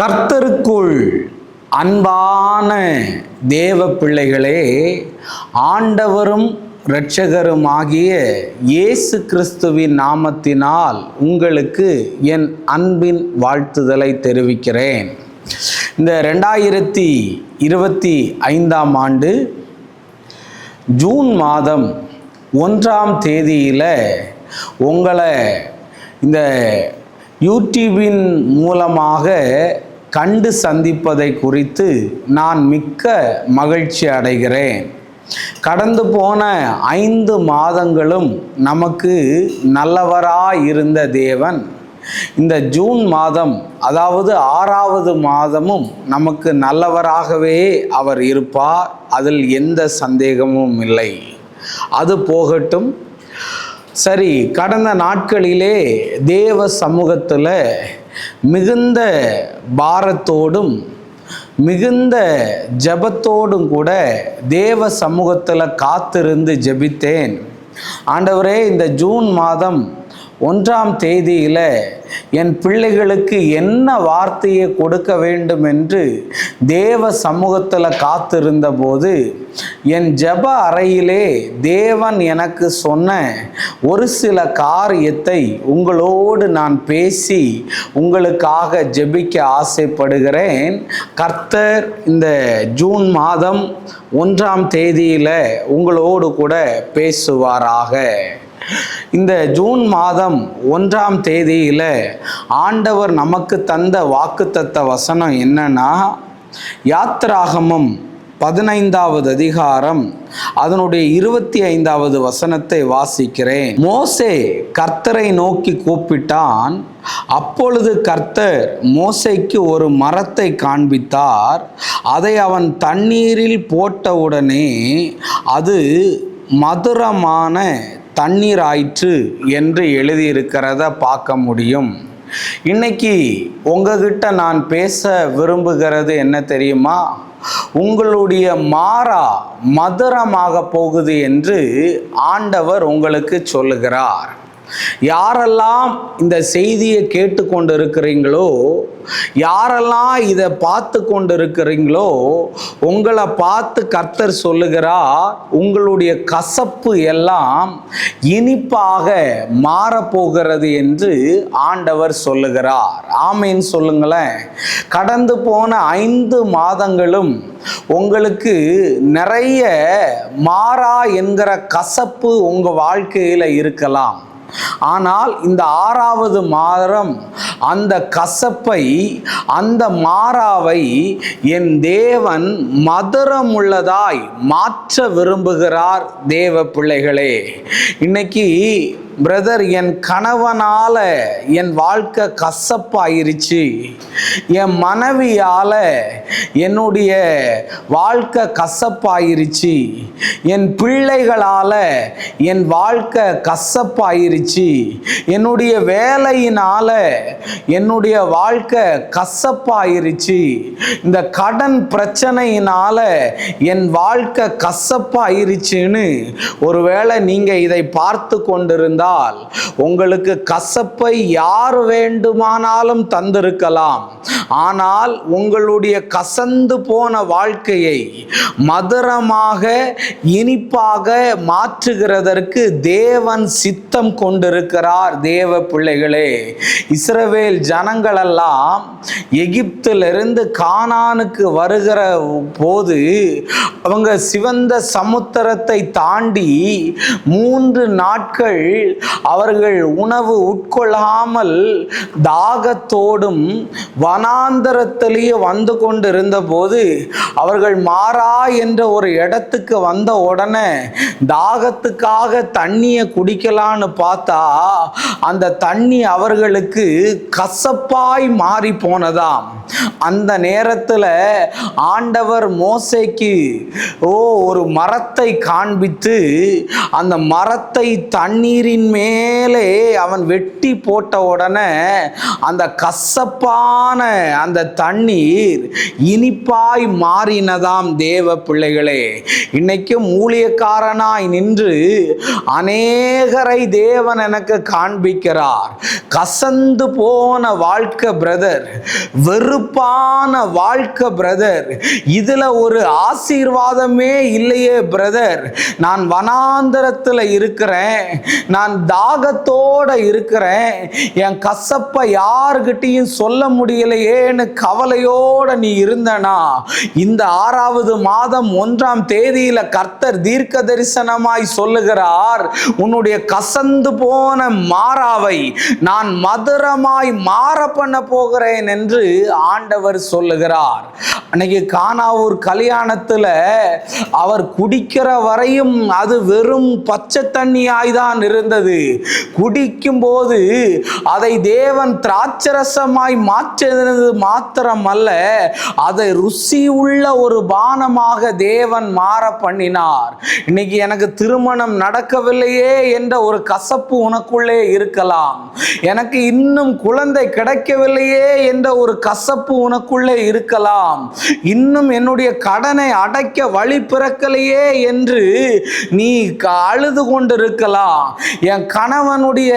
கர்த்தருக்குள் அன்பான தேவ பிள்ளைகளே, ஆண்டவரும் இரட்சகருமாகிய இயேசு கிறிஸ்துவின் நாமத்தினால் உங்களுக்கு என் அன்பின் வாழ்த்துதலை தெரிவிக்கிறேன். இந்த 2025ஆம் ஆண்டு ஜூன் மாதம் 1ஆம் தேதியில் உங்களை இந்த யூடியூபின் மூலமாக கண்டு சந்திப்பதை குறித்து நான் மிக்க மகிழ்ச்சி அடைகிறேன். கடந்து போன 5 மாதங்களும் நமக்கு நல்லவராய் இருந்த தேவன் இந்த ஜூன் மாதம், அதாவது 6வது மாதமும் நமக்கு நல்லவராகவே அவர் இருப்பார். அதில் எந்த சந்தேகமும் இல்லை. அது போகட்டும். சரி, கடந்த நாட்களிலே தேவ சமூகத்தில் மிகுந்த பாரத்தோடும் மிகுந்த ஜெபத்தோடும் கூட தேவ சமூகத்தில் காத்திருந்து ஜெபித்தேன். ஆண்டவரே, இந்த ஜூன் மாதம் 1ஆம் தேதியில் என் பிள்ளைகளுக்கு என்ன வார்த்தையை கொடுக்க வேண்டும் என்று தேவ சமூகத்தில் காத்திருந்த போது என் ஜெப அறையிலே தேவன் எனக்கு சொன்ன ஒரு சில காரியத்தை உங்களோடு நான் பேசி உங்களுக்காக ஜெபிக்க ஆசைப்படுகிறேன். கர்த்தர் இந்த ஜூன் மாதம் 1ஆம் தேதியில் உங்களோடு கூட பேசுவாராக. இந்த ஜூன் மாதம் 1ஆம் தேதியில் ஆண்டவர் நமக்கு தந்த வாக்குத்தத்த வசனம் என்னன்னா, யாத்திராகமம் 15வது அதிகாரம் அதனுடைய 25வது வசனத்தை வாசிக்கிறேன். மோசே கர்த்தரை நோக்கி கூப்பிட்டான். அப்பொழுது கர்த்தர் மோசேக்கு ஒரு மரத்தை காண்பித்தார். அதை அவன் தண்ணீரில் போட்டவுடனே அது மதுரமான தண்ணீர் ஆயிற்று என்று எழுதியிருக்கிறத பார்க்க முடியும். இன்னைக்கு உங்ககிட்ட நான் பேச விரும்புகிறது என்ன தெரியுமா? உங்களுடைய மாறா மதுரமாக போகுது என்று ஆண்டவர் உங்களுக்கு சொல்லுகிறார். யாரெல்லாம் இந்த செய்தியை கேட்டுக்கொண்டு இருக்கிறீங்களோ, யாரெல்லாம் இதை பார்த்து கொண்டு இருக்கிறீங்களோ, உங்களை பார்த்து கர்த்தர் சொல்லுகிறார், உங்களுடைய கசப்பு எல்லாம் இனிப்பாக மாறப்போகிறது என்று ஆண்டவர் சொல்லுகிறார். ஆமேன் சொல்லுங்களேன். கடந்து போன 5 மாதங்களும் உங்களுக்கு நிறைய மாறா என்கிற கசப்பு உங்கள் வாழ்க்கையில் இருக்கலாம். ஆனால் இந்த 6வது மாதம் அந்த கசப்பை, அந்த மாறாவை என் தேவன் மதுரமுள்ளதாய் மாற்ற விரும்புகிறார். தேவ பிள்ளைகளே, இன்னைக்கு பிரதர், என் கணவனால என் வாழ்க்கை கசப்பாயிருச்சு, என் மனைவியால என்னுடைய வாழ்க்கை கசப்பாயிருச்சு, என் பிள்ளைகளால என் வாழ்க்கை கசப்பாயிருச்சு, என்னுடைய வேலையினால என்னுடைய வாழ்க்கை கசப்பாயிருச்சு, இந்த கடன் பிரச்சனையினால என் வாழ்க்கை கசப்பாயிருச்சுன்னு ஒருவேளை நீங்க இதை பார்த்து கொண்டிருந்தால் உங்களுக்கு கசப்பை யார் வேண்டுமானாலும் தந்திருக்கலாம். ஆனால் உங்களுடைய கசந்து போன வாழ்க்கையை மதுரமாக இனிப்பாக மாற்றுகிறதற்கு தேவன் சித்தம் கொண்டிருக்கிறார். தேவ பிள்ளைகளே, இஸ்ரவேல் ஜனங்களெல்லாம் எகிப்திலிருந்து கானானுக்கு வருகிற போது அவங்க சிவந்த சமுத்திரத்தை தாண்டி 3 நாட்கள் அவர்கள் உணவு உட்கொள்ளாமல் தாகத்தோடும் வனாந்தரத்திலேயே வந்து கொண்டிருந்த போது அவர்கள் மாறா என்ற ஒரு இடத்துக்கு வந்த உடனே தாகத்துக்காக தண்ணியை குடிக்கலான்னு பார்த்தா அந்த தண்ணி அவர்களுக்கு கசப்பாய் மாறி போனதாம். அந்த நேரத்தில் ஆண்டவர் மோசேக்கு ஒரு மரத்தை காண்பித்து அந்த மரத்தை தண்ணீரின் மேலே அவன் வெட்டி போட்ட உடனே அந்த கசப்பான அந்த தண்ணீர் இனிப்பாய் மாறினதாம். தேவ பிள்ளைகளே, இன்னைக்கும் ஊழியக்காரனாய் நின்று அநேகரை தேவன் எனக்கு காண்பிக்கிறார். கசந்து போன வாழ்க்கை பிரதர், வெறுப்பான வாழ்க்கை பிரதர், இதுல ஒரு ஆசீர்வாதமே இல்லையே பிரதர். நான் வனாந்தரத்தில் இருக்கிறேன், நான் தாகத்தோட இருக்கிறேன், என் கசப்பை யாருக்கிட்டையும் சொல்ல முடியலையேன்னு கவலையோட நீ இருந்தனா, இந்த 6வது மாதம் 1ஆம் தேதியில கர்த்தர் தீர்க்க தரிசனமாய் சொல்லுகிறார், உன்னுடைய கசந்து போன மாறாவை நான் மதுரமாய் மாற பண்ண போகிறேன் என்று ஆண்டவர் சொல்லுகிறார். அன்னைக்கு கானாவூர் கல்யாணத்துல அவர் குடிக்கிற வரையும் அது வெறும் பச்சை தண்ணியாய்தான் இருந்தது. குடிக்கும் போது அதை தேவன் திராட்சரசமாய் மாற்றினது மாத்திரமல்ல, அதை ருசி உள்ள ஒரு பானமாக தேவன் மாற பண்ணினார். இன்னைக்கு எனக்கு திருமணம் நடக்கவில்லையே என்ற ஒரு கசப்பு உனக்குள்ளே இருக்கலாம். எனக்கு இன்னும் குழந்தை கிடைக்கவில்லையே என்ற ஒரு கசப்பு உனக்குள்ளே இருக்கலாம். இன்னும் என்னுடைய கடனை அடைக்க வழி பிறக்கலையே என்று நீ அழுது கொண்டிருக்கலாம். என் கணவனுடைய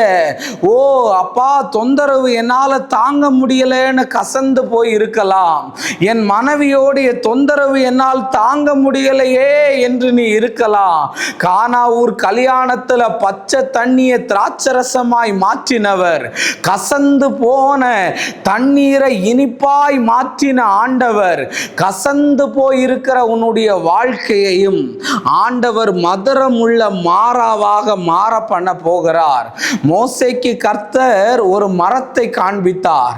அப்பா தொந்தரவு என்னால தாங்க முடியலன்னு கசந்து போய் இருக்கலாம். என் மனைவியோடைய தொந்தரவு என்னால் தாங்க முடியலையே என்று நீ இருக்கலாம். கானாவூர் கல்யாணத்துல பச்சை தண்ணியை திராட்சரசமாய் மாற்றினவர், கசந்து போன தண்ணீரை இனிப்பாய் மாற்றின ஆண்டவர், கசந்து போயிருக்கிற உன்னுடைய வாழ்க்கையையும் ஆண்டவர் மதுரம் உள்ள மாறாவாக மாற பண்ண போகிறார். மோசேக்கு கர்த்தர் ஒரு மரத்தை காண்பித்தார்,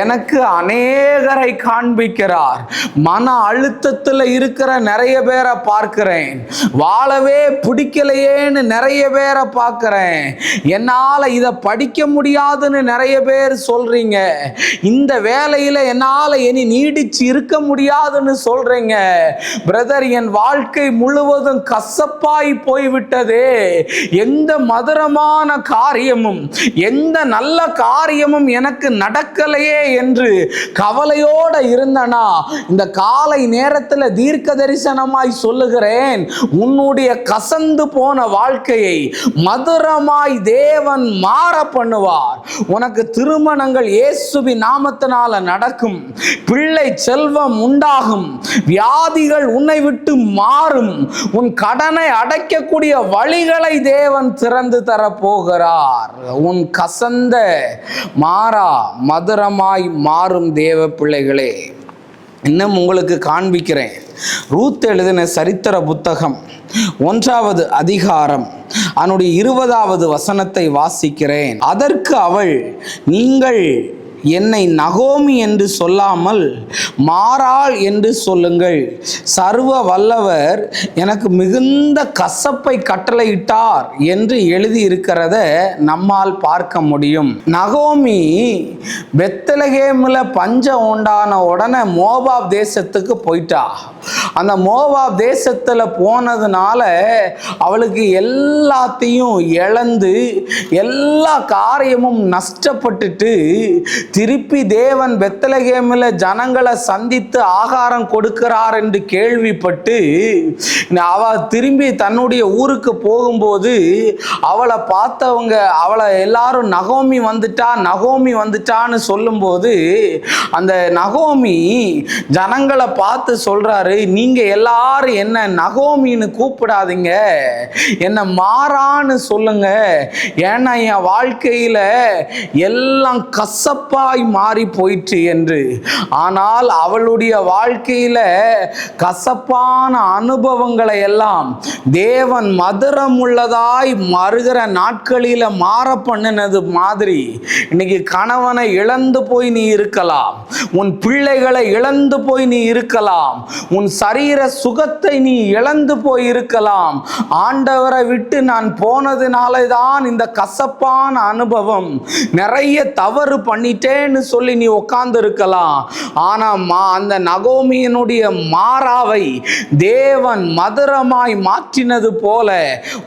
எனக்கு அநேகரை காண்பிக்கிறார். மன அழுத்தத்தில் இருக்கிற நிறைய பேரை பார்க்கிறேன், வாழவே பிடிக்கலையேன்னு நிறைய பேரை பார்க்கிறேன், என்னால இதை படிக்க முடியாதுன்னு நிறைய பேர் சொல்றீங்க, இந்த வேலையில என்னால இனி நீடிச்சு இருக்க முடியாதுன்னு சொல்றீங்க. பிரதர், என் வாழ்க்கை முழுவதும் கசப்பாய் போய்விட்டதே, எந்த மதுரமான காரியமும் எந்த நல்ல காரியமும் எனக்கு நடக்கலையே என்று கவலையோட இருந்தனா, இந்த காலை நேரத்தில் தீர்க்க தரிசனமாய் சொல்லுகிறேன், உன்னுடைய கசந்து போன வாழ்க்கையை மதுரமாய் தேவன் மாற பண்ணுவார். உனக்கு திருமணங்கள் இயேசுவின் நாமத்தினால நடக்கும், பிள்ளை செல்வம் உண்டாகும், வியாதிகள் உன்னை விட்டு மாறும், உன் கடனை அடைக்கக்கூடிய வழிகளை தேவன் திறந்து தர போகிறார். உன் கசந்த மாறா மதுரமாய் மாறும் தேவ பிள்ளைகளே, இன்னும் உங்களுக்கு காண்பிக்கிறேன். ரூத் எழுதின சரித்திர புத்தகம் 1வது அதிகாரம் அதனுடைய 20வது வசனத்தை வாசிக்கிறேன். அதற்கு அவள், நீங்கள் என்னை நகோமி என்று சொல்லாமல் மாறாள் என்று சொல்லுங்கள், சர்வ வல்லவர் எனக்கு மிகுந்த கசப்பை கட்டளையிட்டார் என்று எழுதியிருக்கிறத நம்மால் பார்க்க முடியும். நகோமி பெத்லகேமில் பஞ்சம் உண்டான உடனே மோவாப் தேசத்துக்கு போயிட்டா. அந்த மோவாப் தேசத்தில் போனதுனால அவளுக்கு எல்லாத்தையும் இழந்து எல்லா காரியமும் நஷ்டப்பட்டுட்டு திருப்பி தேவன் பெத்லகேமில் ஜனங்களை சந்தித்து ஆகாரம் கொடுக்கிறார் என்று கேள்விப்பட்டு அவ திரும்பி தன்னுடைய ஊருக்கு போகும்போது அவளை பார்த்தவங்க அவளை எல்லாரும் நகோமி வந்துட்டா நகோமி வந்துட்டான்னு சொல்லும்போது அந்த நகோமி ஜனங்களை பார்த்து சொல்றாரு, நீங்க எல்லாரும் என்ன நகோமின்னு கூப்பிடாதீங்க, என்ன மாறான்னு சொல்லுங்க, ஏன்னா என் வாழ்க்கையில எல்லாம் கசப்பாய் மாறி போயிற்று என்று. ஆனால் அவளுடைய வாழ்க்கையில கசப்பான அனுபவங்களை எல்லாம் தேவன் மதுரம் உள்ளதாய் மறுகிற நாட்களில மாற பண்ணினது மாதிரி இன்னைக்கு கணவனை இழந்து போய் நீ இருக்கலாம், உன் பிள்ளைகளை இழந்து போய் நீ இருக்கலாம், உன் சரீர சுகத்தை நீ இழந்து போய் இருக்கலாம். ஆண்டவரை விட்டு நான் போனதுனால தான் இந்த கசப்பான அனுபவம், நிறைய தவறு பண்ணிட்டேன்னு சொல்லி நீ உட்கார்ந்து இருக்கலாம். ஆனா அந்த நகோமியினுடைய மாறாவை தேவன் மதுரமாய் மாற்றினது போல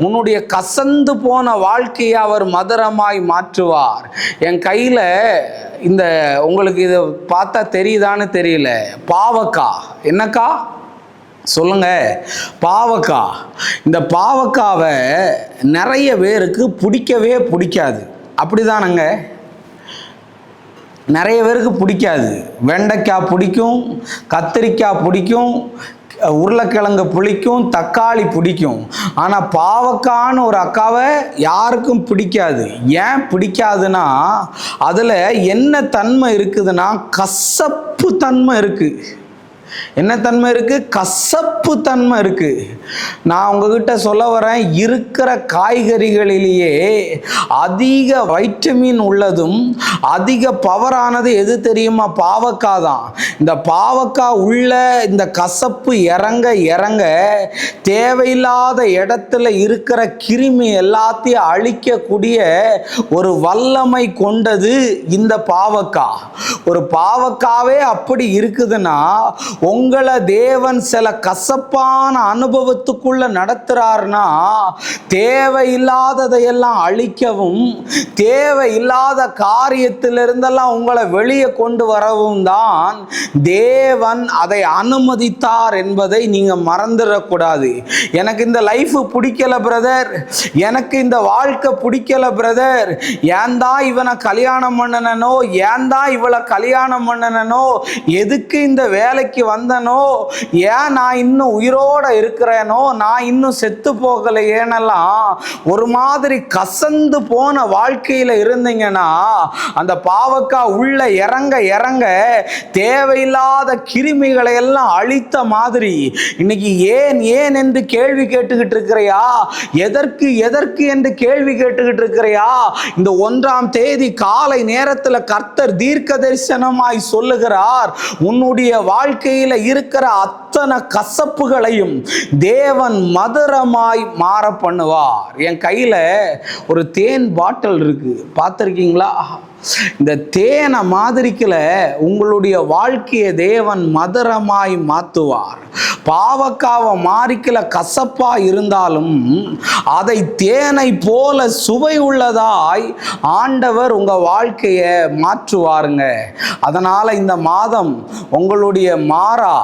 உன்னுடைய கசந்து போன வாழ்க்கையை அவர் மதுரமாய் மாற்றுவார். என் கையில இந்த உங்களுக்கு இதை பார்த்தா தெரியுதான்னு தெரியல, பாவக்கா. என்னக்கா சொல்லுங்க? பாவக்கா. இந்த பாவக்காவை நிறைய பேருக்கு பிடிக்கவே பிடிக்காது, அப்படிதானங்க? நிறைய பேருக்கு பிடிக்காது. வெண்டைக்காய் பிடிக்கும், கத்திரிக்காய் பிடிக்கும், உருளைக்கிழங்கு பிடிக்கும், தக்காளி பிடிக்கும். ஆனால் பாவக்கான்னு ஒரு அக்காவை யாருக்கும் பிடிக்காது. ஏன் பிடிக்காதுன்னா அதில் என்ன தன்மை இருக்குதுன்னா கசப்பு தன்மை இருக்குது. என்ன தன்மை இருக்குது? கசப்பு தன்மை இருக்குது. நான் உங்ககிட்ட சொல்ல வரேன், இருக்கிற காய்கறிகளிலேயே அதிக வைட்டமின் உள்ளதும் அதிக பவரானது எது தெரியுமா? பாவக்காய் தான். இந்த பாவக்காய் உள்ள இந்த கசப்பு இறங்க இறங்க தேவையில்லாத இடத்துல இருக்கிற கிருமி எல்லாத்தையும் அழிக்கக்கூடிய ஒரு வல்லமை கொண்டது இந்த பாவக்காய். ஒரு பாவக்காவே அப்படி இருக்குதுன்னா உங்களை தேவன் சில கசப்பான அனுபவத்துக்குள்ள நடத்துறாருன்னா தேவையில்லாததையெல்லாம் அழிக்கவும் தேவையில்லாத காரியத்திலிருந்தெல்லாம் உங்களை வெளியே கொண்டு வரவும் தான் தேவன் அதை அனுமதித்தார் என்பதை நீங்க மறந்துடக்கூடாது. எனக்கு இந்த லைஃப் பிடிக்கல பிரதர், எனக்கு இந்த வாழ்க்கை பிடிக்கல பிரதர், ஏன் தான் இவனை கல்யாணம் பண்ணனோ, ஏன் தான் இவளை கல்யாணம் பண்ணனோ, எதுக்கு இந்த வேலைக்கு வந்தனோ, ஏன் நான் இன்னும் உயிரோட இருக்கிறேனோ, நான் இன்னும் செத்து போகலையேனெல்லாம் ஒரு மாதிரி கசந்து போன வாழ்க்கையில இருந்தீங்கன்னா அந்த பாவக்காய் உள்ள இறங்க இறங்க தேவையில்லாத கிருமிகளை எல்லாம் அழித்த மாதிரி இன்னைக்கு ஏன் ஏன் என்று கேள்வி கேட்டுக்கிட்டு இருக்கிறியா? எதற்கு எதற்கு என்று கேள்வி கேட்டுக்கிட்டு இருக்கிறியா? இந்த 1ஆம் தேதி காலை நேரத்தில் கர்த்தர் தீர்க்க தரிசனமாய் சொல்லுகிறார், உன்னுடைய வாழ்க்கையில இருக்கிற அத்தனை கசப்புகளையும் தேவன் மதுரமாய் மாற பண்ணுவார். என் கையில ஒரு தேன் பாட்டில் இருக்கு, பார்த்திருக்கீங்களா? இந்த தேனை மாதிரிக்கல உங்களுடைய வாழ்க்கையை தேவன் மதுரமாய் மாற்றுவார். பாவக்காவை மாறிக்கல கசப்பா இருந்தாலும் அதை தேனை போல சுவை உள்ளதாய் ஆண்டவர் உங்க வாழ்க்கையை மாற்றுவாருங்க. அதனால இந்த மாதம் உங்களுடைய மாறா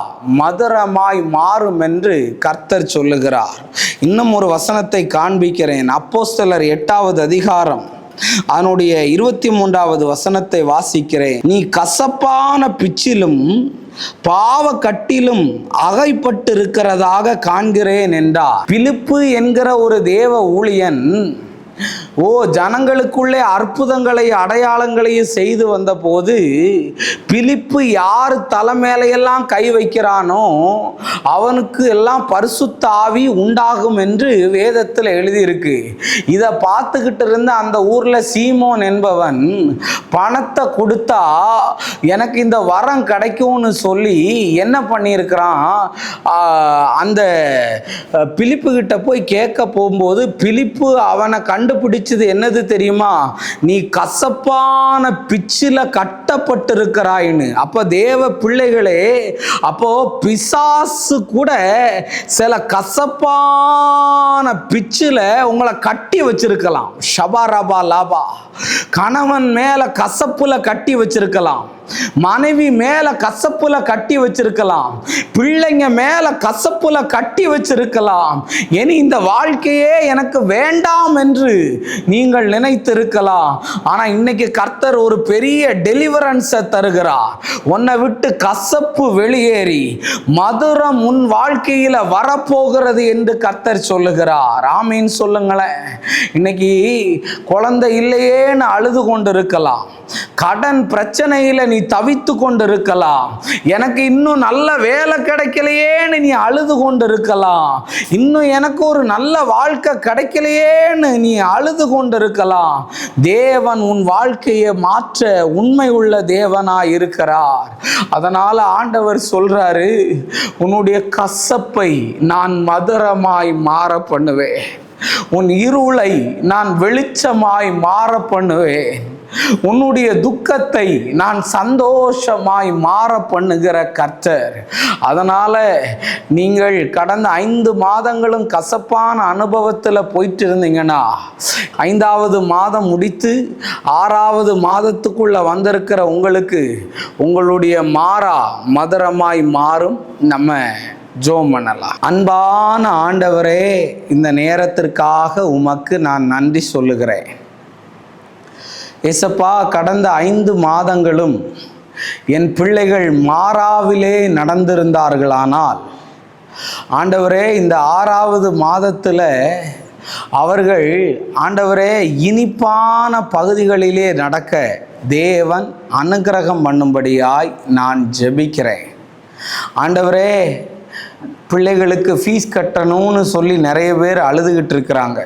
மதுரமாய் மாறும் என்று கர்த்தர் சொல்லுகிறார். இன்னும் ஒரு வசனத்தை காண்பிக்கிறேன். அப்போஸ்தலர் 8வது அதிகாரம் அதனுடைய 23வது வசனத்தை வாசிக்கிறேன். நீ கசப்பான பிச்சிலும் பாவ கட்டிலும் அகைப்பட்டு இருக்கிறதாக காண்கிறேன் என்றார். பிலிப்பு என்கிற ஒரு தேவ ஊழியன் ஜனங்களுக்குள்ளே அற்புதங்களை அடையாளங்களையும் செய்து வந்த போது பிலிப்பு யார் தலைமையிலையெல்லாம் கை வைக்கிறானோ அவனுக்கு எல்லாம் பரிசுத்த ஆவி உண்டாகும் என்று வேதத்தில் எழுதியிருக்கு. இதை பார்த்துக்கிட்டு இருந்த அந்த ஊர்ல சீமோன் என்பவன் பணத்தை கொடுத்தா எனக்கு இந்த வரம் கிடைக்கும்னு சொல்லி என்ன பண்ணியிருக்கிறான், அந்த பிலிப்பு கிட்ட போய் கேட்க போகும்போது பிலிப்பு அவனை கண்டுபிடிச்சது என்னது தெரியுமா? நீ கசப்பான பிச்சில கட்டப்பட்டிருக்கிறாயின்னு. அப்ப தேவ பிள்ளைகளே, அப்போ பிசாசு கூட சில கசப்பான பிச்சில உங்களை கட்டி வச்சிருக்கலாம். ஷபாரபா லாபா, கணவன் மேல கசப்புல கட்டி வச்சிருக்கலாம், மனைவி மேல கசப்புல கட்டி வச்சிருக்கலாம், பிள்ளைங்க மேல கசப்புல கட்டி வச்சிருக்கலாம். இனி இந்த வாழ்க்கையே எனக்கு வேண்டாம் என்று நீங்கள் நினைத்திருக்கலாம். ஆனா இன்னைக்கு கர்த்தர் ஒரு பெரிய டெலிவரன்ஸை தருகிறார். உன்னை விட்டு கசப்பு வெளியேறி மதுரம் உன் வாழ்க்கையில வரப்போகிறது என்று கர்த்தர் சொல்லுகிறார். ஆமீன் சொல்லுங்களேன். இன்னைக்கு குழந்தை இல்லையேன்னு அழுது கொண்டு இருக்கலாம், கடன் பிரச்சனையில நீ தவித்து கொண்டு இருக்கலாம், எனக்கு இன்னும் நல்ல வேலை கிடைக்கலையேன்னு நீ அழுது கொண்டு இருக்கலாம், இன்னும் எனக்கு ஒரு நல்ல வாழ்க்கை கிடைக்கலையேன்னு நீ அழுது கொண்டு இருக்கலாம். தேவன் உன் வாழ்க்கையை மாற்ற உண்மை உள்ள தேவனாய் இருக்கிறார். அதனால ஆண்டவர் சொல்றாரு, உன்னுடைய கசப்பை நான் மதுரமாய் மாற பண்ணுவேன், உன் இருளை நான் வெளிச்சமாய் மாற பண்ணுவேன், உன்னுடைய துக்கத்தை நான் சந்தோஷமாய் மாற பண்ணுகிற கர்த்தர். அதனால நீங்கள் கடந்த 5 மாதங்களும் கசப்பான அனுபவத்தில் போயிட்டு இருந்தீங்கன்னா 5வது மாதம் முடித்து 6வது மாதத்துக்குள்ள வந்திருக்கிற உங்களுக்கு உங்களுடைய மாறா மதுரமாய் மாறும். நம்ம ஜெபம் பண்ணலாம். அன்பான ஆண்டவரே, இந்த நேரத்திற்காக உமக்கு நான் நன்றி சொல்லுகிறேன். ஏசப்பா, கடந்த 5 மாதங்களும் என் பிள்ளைகள் மாறாவிலே நடந்திருந்தார்களானால், ஆண்டவரே, இந்த 6வது மாதத்தில் அவர்கள் ஆண்டவரே இனிப்பான பகுதிகளிலே நடக்க தேவன் அனுக்கிரகம் பண்ணும்படியாய் நான் ஜெபிக்கிறேன். ஆண்டவரே, பிள்ளைகளுக்கு ஃபீஸ் கட்டணும்னு சொல்லி நிறைய பேர் அழுதுகிட்டு இருக்கிறாங்க.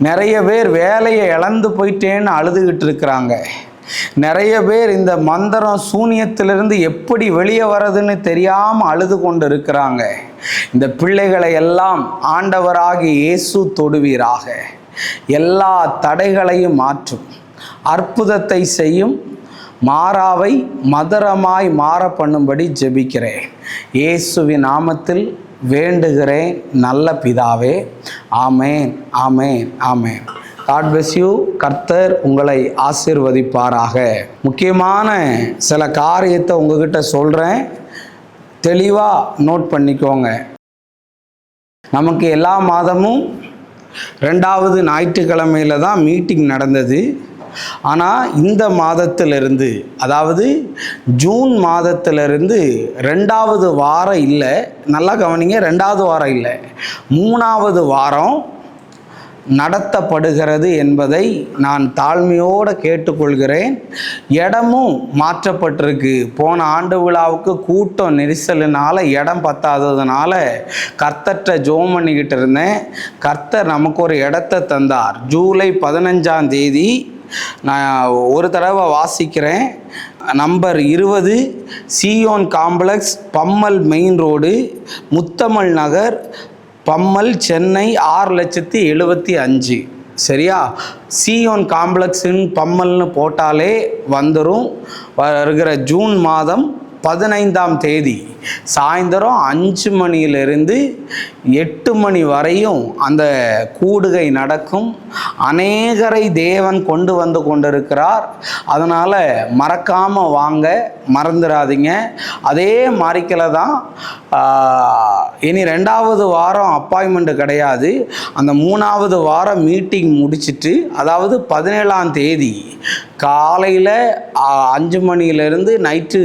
நிறைய பேர் வேலையை இழந்து போயிட்டேன்னு அழுதுகிட்டு இருக்கிறாங்க. நிறைய பேர் இந்த மந்திரம் சூனியத்திலிருந்து எப்படி வெளியே வர்றதுன்னு தெரியாமல் அழுது கொண்டு இருக்கிறாங்க. இந்த பிள்ளைகளை எல்லாம் ஆண்டவராகிய இயேசு தொடுவீராக. எல்லா தடைகளையும் மாற்றும், அற்புதத்தை செய்யும், மாறாவை மதுரமாய் மாற பண்ணும்படி ஜெபிக்கிறேன். இயேசுவின் நாமத்தில் வேண்டுகிறேன் நல்ல பிதாவே. ஆமேன், ஆமேன், ஆமேன். God bless you. கர்த்தர் உங்களை ஆசீர்வதிப்பாராக. முக்கியமான சில காரியத்தை உங்ககிட்ட சொல்கிறேன், தெளிவாக நோட் பண்ணிக்கோங்க. நமக்கு எல்லா மாதமும் 2வது ஞாயிற்றுக்கிழமையில் தான் மீட்டிங் நடந்தது. ஆனால் இந்த மாதத்திலிருந்து, அதாவது ஜூன் மாதத்திலிருந்து 2வது வாரம் இல்லை, நல்லா கவனிங்க, 2வது வாரம் இல்லை, 3வது வாரம் நடத்தப்படுகிறது என்பதை நான் தாழ்மையோடு கேட்டுக்கொள்கிறேன். இடமும் மாற்றப்பட்டிருக்கு. போன ஆண்டு விழாவுக்கு கூட்டம் நெரிசலினால் இடம் பத்தாததுனால கர்த்தர்கிட்ட ஜெபம் பண்ணிக்கிட்டு இருந்தேன். கர்த்தர் நமக்கு ஒரு இடத்த தந்தார். ஜூலை 15ஆம் தேதி நான் ஒரு தடவை வாசிக்கிறேன். Number 20 Zion complex, Pammal main road, Muthamal Nagar, Pammal, Chennai 6,75,000. சரியா? சியோன் காம்ப்ளெக்ஸின் பம்மல்னு போட்டாலே வந்துடும். வருகிற ஜூன் மாதம் 15ஆம் தேதி சாயந்தரம் 5 மணியிலிருந்து 8 மணி வரையும் அந்த கூடுகை நடக்கும். அநேகரை தேவன் கொண்டு வந்து கொண்டிருக்கிறார். அதனால் மறக்காமல் வாங்க, மறந்துடாதீங்க. அதே மாரிக்கில் தான் இனி 2வது வாரம் அப்பாயின்மெண்ட் கிடையாது. அந்த 3வது வாரம் மீட்டிங் முடிச்சுட்டு, அதாவது 17ஆம் தேதி காலையில் 5 மணியிலிருந்து நைட்டு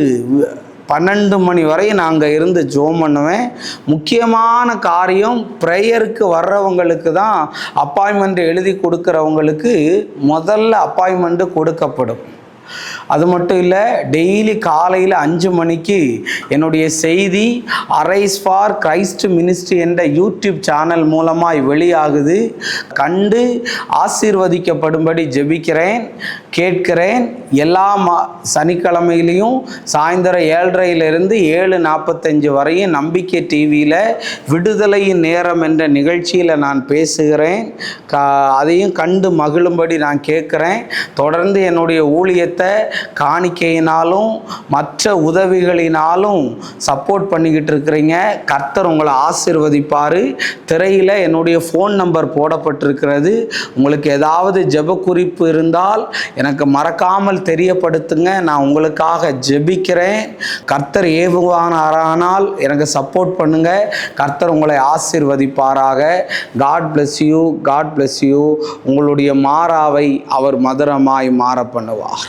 12 மணி வரை நாங்கள் இருந்து ஜெபம் பண்ணுவேன். முக்கியமான காரியம், ப்ரேயருக்கு வர்றவங்களுக்கு தான் அப்பாயின்மெண்ட் எழுதி கொடுக்குறவங்களுக்கு முதல்ல அப்பாயின்மெண்ட்டு கொடுக்கப்படும். அது மட்டும் இல்லை, டெய்லி காலையில் 5 மணிக்கு என்னுடைய செய்தி அரைஸ் ஃபார் கிரைஸ்ட் மினிஸ்ட்ரி என்ற யூடியூப் சேனல் மூலமாய் வெளியாகுது. கண்டு ஆசீர்வதிக்கப்படும்படி ஜெபிக்கிறேன், கேட்கிறேன். எல்லா சனிக்கிழமையிலையும் சாயந்தரம் 7:30 7:45 வரையும் நம்பிக்கை டிவியில் விடுதலையின் நேரம் என்ற நிகழ்ச்சியில் நான் பேசுகிறேன். அதையும் கண்டு மகிழும்படி நான் கேட்குறேன். தொடர்ந்து என்னுடைய ஊழியத்தை காணிக்கையினாலும் மற்ற உதவிகளினாலும் சப்போர்ட் பண்ணிக்கிட்டு இருக்கிறீங்க. கர்த்தர் உங்களை ஆசீர்வதிப்பார். திரையில் என்னுடைய ஃபோன் நம்பர் போடப்பட்டிருக்கிறது. உங்களுக்கு ஏதாவது ஜெப குறிப்பு இருந்தால் எனக்கு மறக்காமல் தெரியப்படுத்துங்க. நான் உங்களுக்காக ஜெபிக்கிறேன். கர்த்தர் ஏவுவானாரானால் எனக்கு சப்போர்ட் பண்ணுங்க. கர்த்தர் உங்களை ஆசீர்வதிப்பாராக. God bless you, God bless you. உங்களுடைய மாறாவை அவர் மதுரமாய் மாற பண்ணுவார்.